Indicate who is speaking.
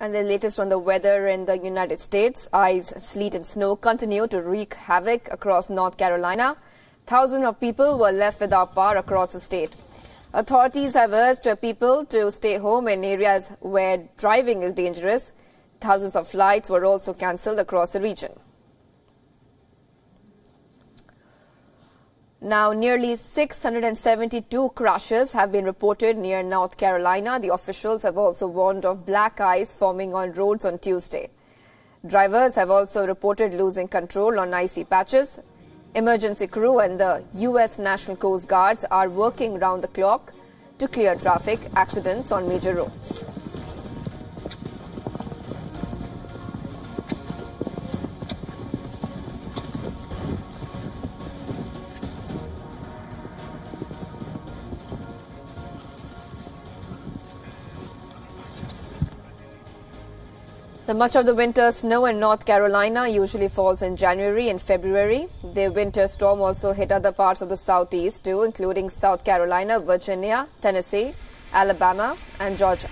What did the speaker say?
Speaker 1: And the latest on the weather in the United States. Ice, sleet and snow continue to wreak havoc across North Carolina. Thousands of people were left without power across the state. Authorities have urged people to stay home in areas where driving is dangerous. Thousands of flights were also cancelled across the region. Now, nearly 672 crashes have been reported near North Carolina. The officials have also warned of black ice forming on roads on Tuesday. Drivers have also reported losing control on icy patches. Emergency crew and the U.S. National Coast Guards are working round the clock to clear traffic accidents on major roads. Much of the winter snow in North Carolina usually falls in January and February. The winter storm also hit other parts of the southeast too, including South Carolina, Virginia, Tennessee, Alabama and Georgia.